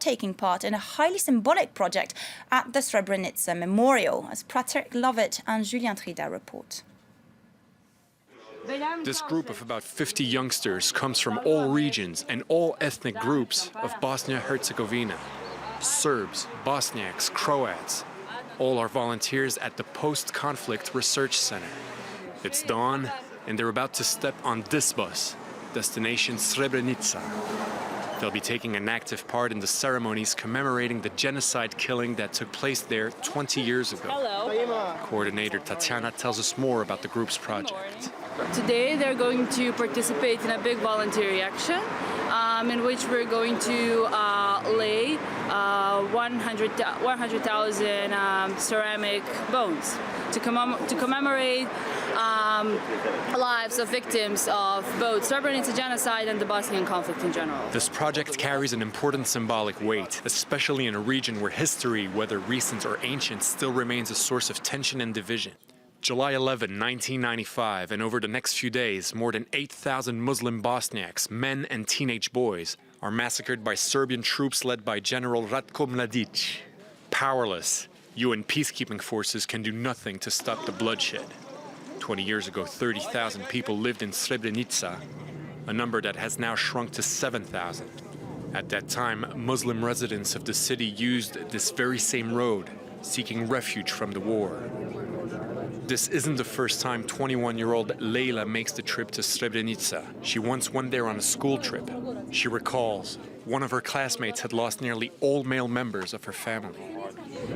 taking part in a highly symbolic project at the Srebrenica Memorial, as Patrick Lovett and Julien Trida report. This group of about 50 youngsters comes from all regions and all ethnic groups of Bosnia-Herzegovina. Serbs, Bosniaks, Croats. All are volunteers at the Post-Conflict Research Center. It's dawn, and they're about to step on this bus, destination Srebrenica. They'll be taking an active part in the ceremonies commemorating the genocide killing that took place there 20 years ago. Hello. Coordinator Tatiana tells us more about the group's project. Today they're going to participate in a big volunteer action in which we're going to lay 100,000 ceramic bones to commemorate lives of victims of both Srebrenica genocide and the Bosnian conflict in general. This project carries an important symbolic weight, especially in a region where history, whether recent or ancient, still remains a source of tension and division. July 11, 1995, and over the next few days, more than 8,000 Muslim Bosniaks, men and teenage boys, are massacred by Serbian troops led by General Ratko Mladic. Powerless, UN peacekeeping forces can do nothing to stop the bloodshed. 20 years ago, 30,000 people lived in Srebrenica, a number that has now shrunk to 7,000. At that time, Muslim residents of the city used this very same road, seeking refuge from the war. This isn't the first time 21-year-old Leila makes the trip to Srebrenica. She once went there on a school trip. She recalls, one of her classmates had lost nearly all male members of her family.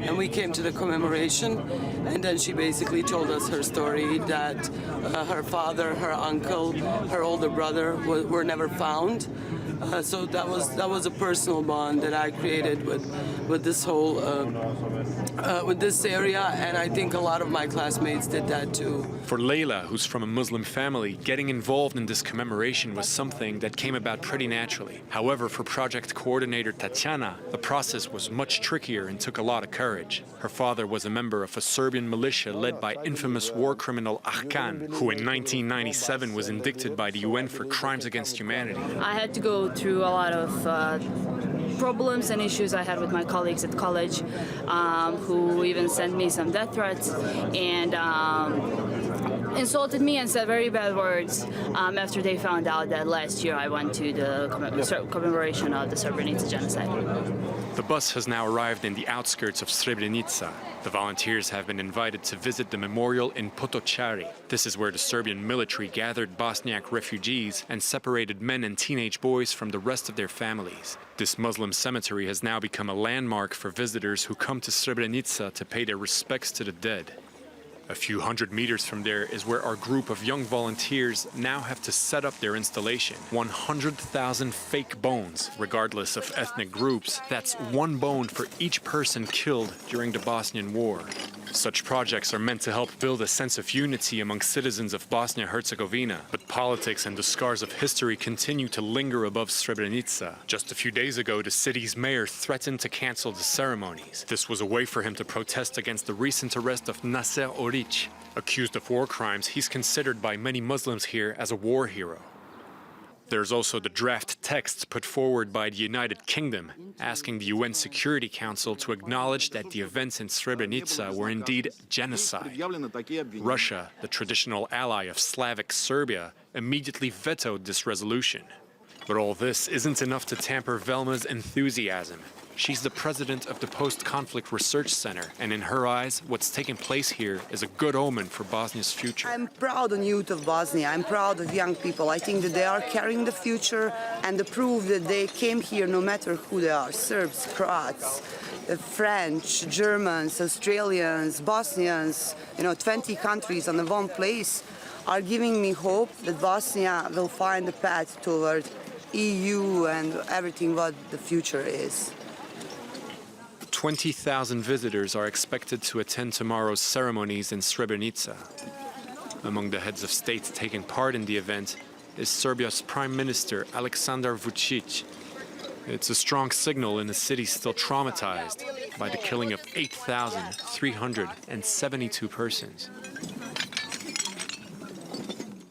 And we came to the commemoration, and then she basically told us her story that her father, her uncle, her older brother were never found. So that was a personal bond that I created with this whole with this area, and I think a lot of my classmates did that too. For Leila, who's from a Muslim family, getting involved in this commemoration was something that came about pretty naturally. However, for project coordinator Tatiana, the process was much trickier and took a lot of courage. Her father was a member of a Serbian militia led by infamous war criminal Ahkan, who in 1997 was indicted by the UN for crimes against humanity. I had to go through a lot of problems and issues I had with my colleagues at college, who even sent me some death threats and insulted me and said very bad words after they found out that last year I went to the commemoration of the Srebrenica genocide. The bus has now arrived in the outskirts of Srebrenica. The volunteers have been invited to visit the memorial in Potocari. This is where the Serbian military gathered Bosniak refugees and separated men and teenage boys from the rest of their families. This Muslim cemetery has now become a landmark for visitors who come to Srebrenica to pay their respects to the dead. A few hundred meters from there is where our group of young volunteers now have to set up their installation. 100,000 fake bones, regardless of ethnic groups. That's one bone for each person killed during the Bosnian War. Such projects are meant to help build a sense of unity among citizens of Bosnia-Herzegovina, but politics and the scars of history continue to linger above Srebrenica. Just a few days ago, the city's mayor threatened to cancel the ceremonies. This was a way for him to protest against the recent arrest of Nasser Oric. Accused of war crimes, he's considered by many Muslims here as a war hero. There's also the draft text put forward by the United Kingdom, asking the UN Security Council to acknowledge that the events in Srebrenica were indeed genocide. Russia, the traditional ally of Slavic Serbia, immediately vetoed this resolution. But all this isn't enough to tamper Velma's enthusiasm. She's the president of the Post-Conflict Research Center, and in her eyes, what's taking place here is a good omen for Bosnia's future. I'm proud of the youth of Bosnia. I'm proud of young people. I think that they are carrying the future and the proof that they came here no matter who they are. Serbs, Croats, French, Germans, Australians, Bosnians, 20 countries on the one place are giving me hope that Bosnia will find the path toward EU and everything what the future is. 20,000 visitors are expected to attend tomorrow's ceremonies in Srebrenica. Among the heads of state taking part in the event is Serbia's Prime Minister Aleksandar Vučić. It's a strong signal in a city still traumatized by the killing of 8,372 persons.